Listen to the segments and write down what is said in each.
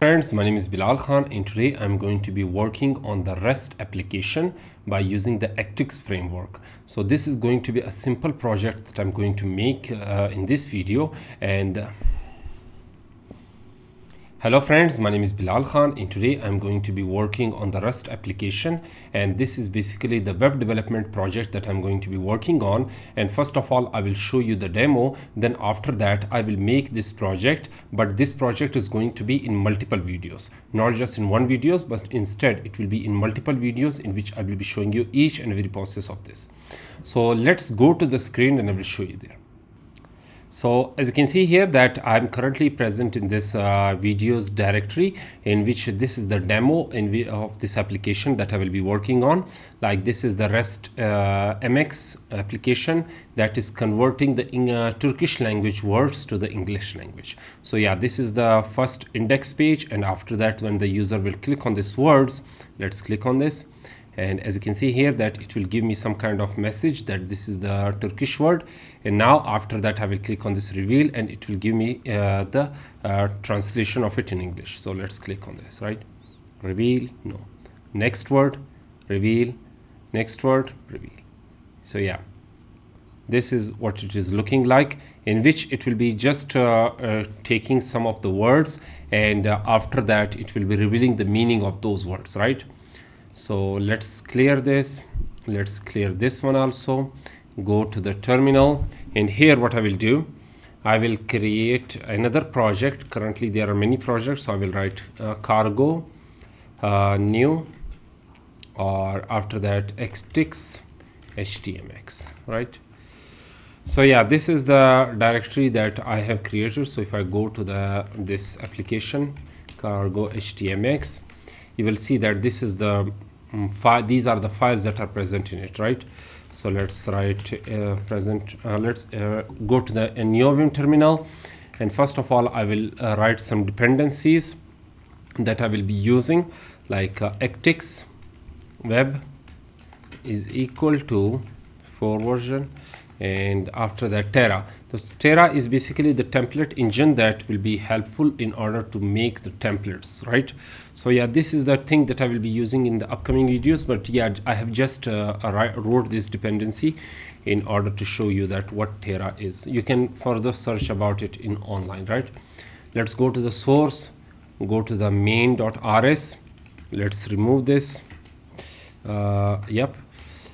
Friends, my name is Bilal Khan and today I'm going to be working on the REST application by using the actix framework. So this is going to be a simple project that I'm going to make in this video. And hello friends, my name is Bilal Khan and today I'm going to be working on the REST application, and this is basically the web development project that I'm going to be working on. And first of all, I will show you the demo, then after that I will make this project, but this project is going to be in multiple videos, not just in one videos, but instead it will be in multiple videos in which I will be showing you each and every process of this. So let's go to the screen and I will show you there. So as you can see here that I'm currently present in this videos directory, in which this is the demo of this application that I will be working on. Like this is the Rustmx application that is converting the Turkish language words to the English language. So yeah, this is the first index page, and after that when the user will click on these words, let's click on this. And as you can see here that it will give me some kind of message that this is the Turkish word. And now after that I will click on this reveal and it will give me the translation of it in English. So let's click on this, right? Reveal, no. Next word, reveal. Next word, reveal. So yeah, this is what it is looking like, in which it will be just taking some of the words, and after that it will be revealing the meaning of those words, right? So let's clear this. Let's clear this one also. Go to the terminal, and here what I will do, I will create another project. Currently there are many projects, so I will write cargo new, or after that actix Rustmx, right? So yeah, this is the directory that I have created. So if I go to this application cargo Rustmx, you will see that this is the these are the files that are present in it, right? So let's write let's go to the NeoVim terminal, and first of all I will write some dependencies that I will be using, like actix web is equal to version, and after that Terra. So Terra is basically the template engine that will be helpful in order to make the templates, right? So yeah, this is the thing that I will be using in the upcoming videos, but yeah, I have just wrote this dependency in order to show you that what Terra is. You can further search about it in online, right? Let's go to the source, go to the main.rs. Let's remove this. Yep.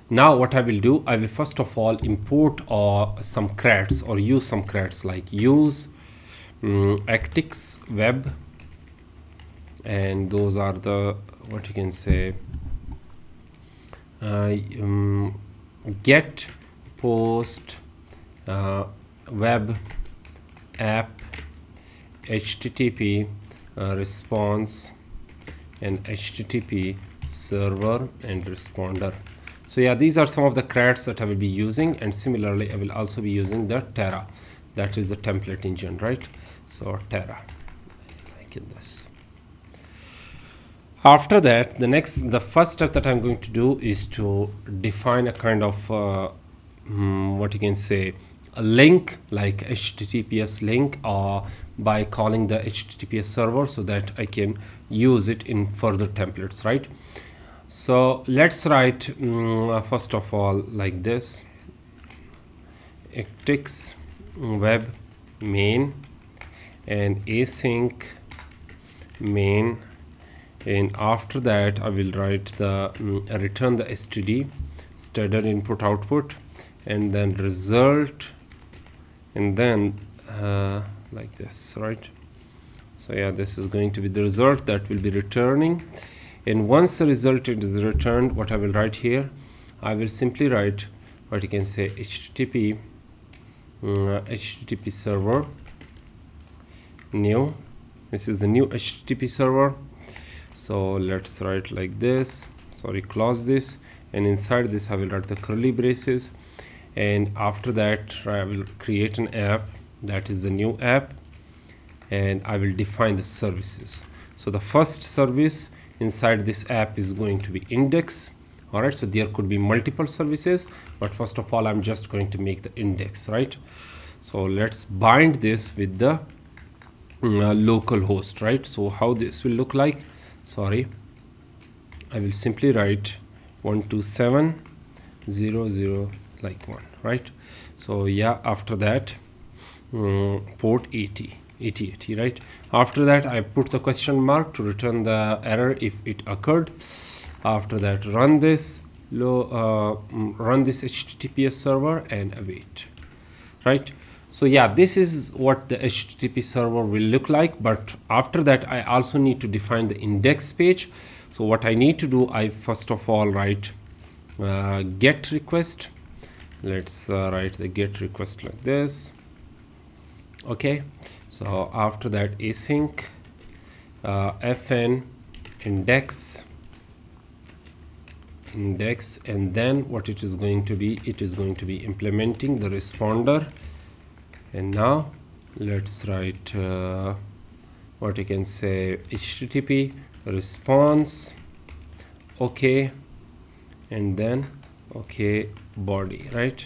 Now what I will do, I will first of all import some creds, or use some creds, like use actix web, and those are the, what you can say, get post web app http response and http server and responder. So yeah, these are some of the creds that I will be using, and similarly I will also be using the Terra, that is the template engine, right? So Terra, like in this. After that, the first step that I'm going to do is to define a kind of what you can say, a link, like HTTPS link, or by calling the HTTPS server, so that I can use it in further templates, right? So let's write first of all like this, actix web main and async main, and after that I will write the return the std, standard input output, and then result, and then like this, right? So yeah, this is going to be the result that will be returning. And once the result is returned, what I will write here, I will simply write what you can say http server new. This is the new HTTP server. So let's write like this, sorry, close this, and inside this I will write the curly braces, and after that I will create an app, that is the new app, and I will define the services. So the first service inside this app is going to be index. All right, so there could be multiple services, but first of all I'm just going to make the index, right? So let's bind this with the local host, right? So how this will look like, sorry, I will simply write 127.0.0 like 1, right? So yeah, after that port 80, right? After that I put the question mark to return the error if it occurred. After that run this run this HTTPS server and await, right? So yeah, this is what the HTTP server will look like. But after that I also need to define the index page. So what I need to do, I first of all write get request. Let's write the get request like this. Okay, so after that async fn index, and then what it is going to be, it is going to be implementing the responder. And now let's write what you can say, HTTP response, okay, and then okay body, right?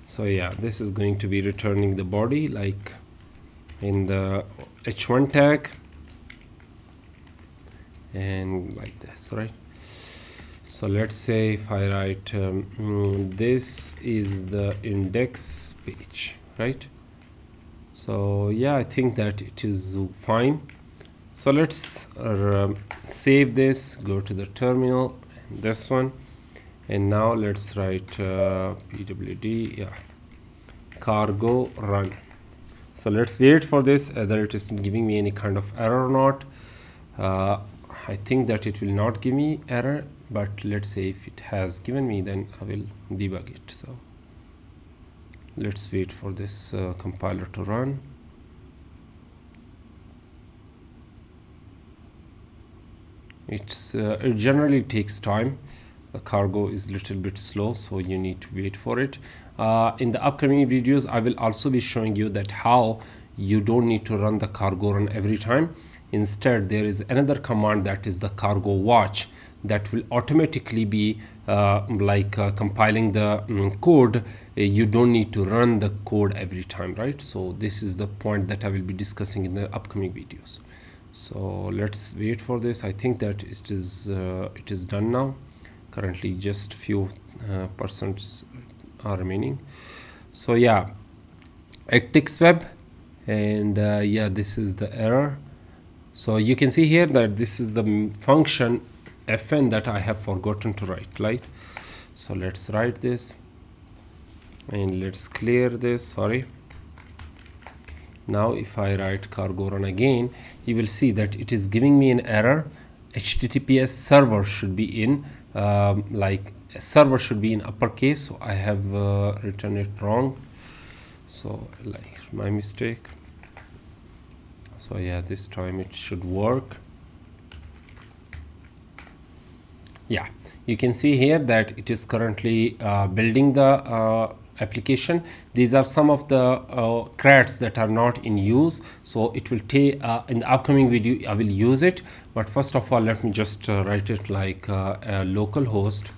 So yeah, this is going to be returning the body like in the h1 tag and like this, right? So let's say if I write this is the index page, right? So yeah, I think that it is fine. So let's save this, go to the terminal, this one, and now let's write pwd, yeah, cargo run. So let's wait for this, whether it is giving me any kind of error or not. I think that it will not give me error, but let's say if it has given me, then I will debug it. So let's wait for this compiler to run. It generally takes time. The cargo is a little bit slow, so you need to wait for it. In the upcoming videos I will also be showing you that how you don't need to run the cargo run every time. Instead there is another command, that is the cargo watch, that will automatically be compiling the code. You don't need to run the code every time, right? So this is the point that I will be discussing in the upcoming videos. So let's wait for this. I think that it is done now. Currently just few percents are remaining. So yeah, actix web, and yeah, this is the error. So you can see here that this is the function fn that I have forgotten to write, right? So let's write this and let's clear this, sorry. Now if I write cargo run again, you will see that it is giving me an error. HTTPS server should be in server should be in uppercase, so I have written it wrong, so like my mistake. So yeah, this time it should work. Yeah, you can see here that it is currently building the application. These are some of the creds that are not in use, so it will take in the upcoming video I will use it. But first of all, let me just write it like localhost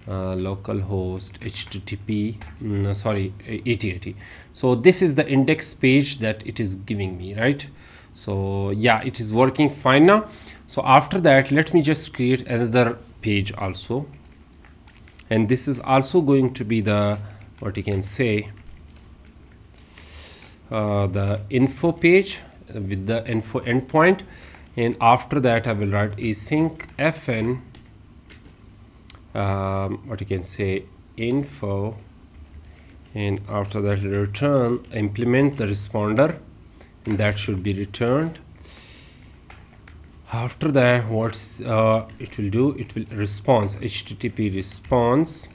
HTTP 8080. So this is the index page that it is giving me, right? So yeah, it is working fine now. So after that, let me just create another page also, and this is also going to be the, what you can say, the info page with the info endpoint. And after that I will write async fn what you can say, info, and after that return implement the responder, and that should be returned. After that, what's it will do, it will response, HTTP response,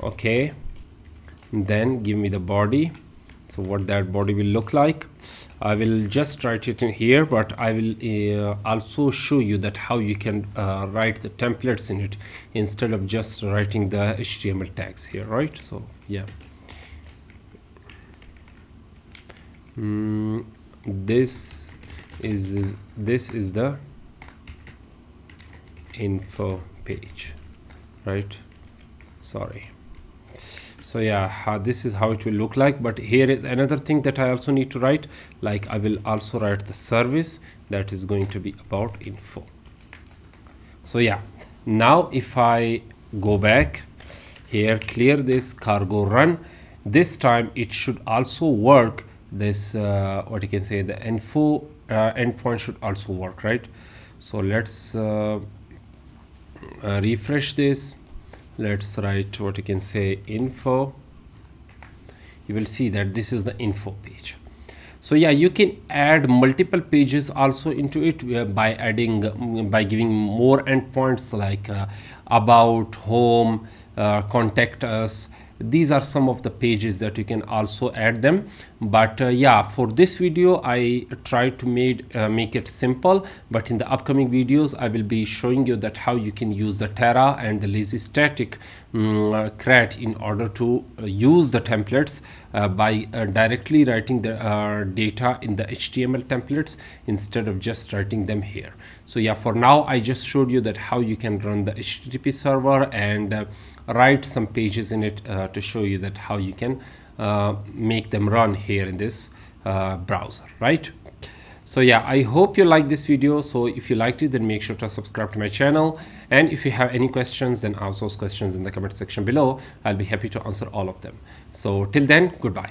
okay, and then give me the body. So what that body will look like, I will just write it in here, but I will also show you that how you can write the templates in it instead of just writing the HTML tags here, right? So yeah, this is the info page, right? Sorry. So yeah, this is how it will look like. But here is another thing that I also need to write, like I will also write the service that is going to be about info. So yeah, now if I go back here, clear this cargo run, this time it should also work. This what you can say, the info endpoint should also work, right? So let's refresh this. Let's write what you can say, info. You will see that this is the info page. So yeah, you can add multiple pages also into it by adding by giving more endpoints like about, home, contact us. These are some of the pages that you can also add them. But yeah, for this video I try to make it simple, but in the upcoming videos I will be showing you that how you can use the Terra and the lazy static CRAT in order to use the templates by directly writing the data in the HTML templates instead of just writing them here. So yeah, for now I just showed you that how you can run the HTTP server and write some pages in it to show you that how you can make them run here in this browser, right? So yeah, I hope you like this video. So if you liked it, then make sure to subscribe to my channel, and if you have any questions, then ask those questions in the comment section below. I'll be happy to answer all of them. So till then, goodbye.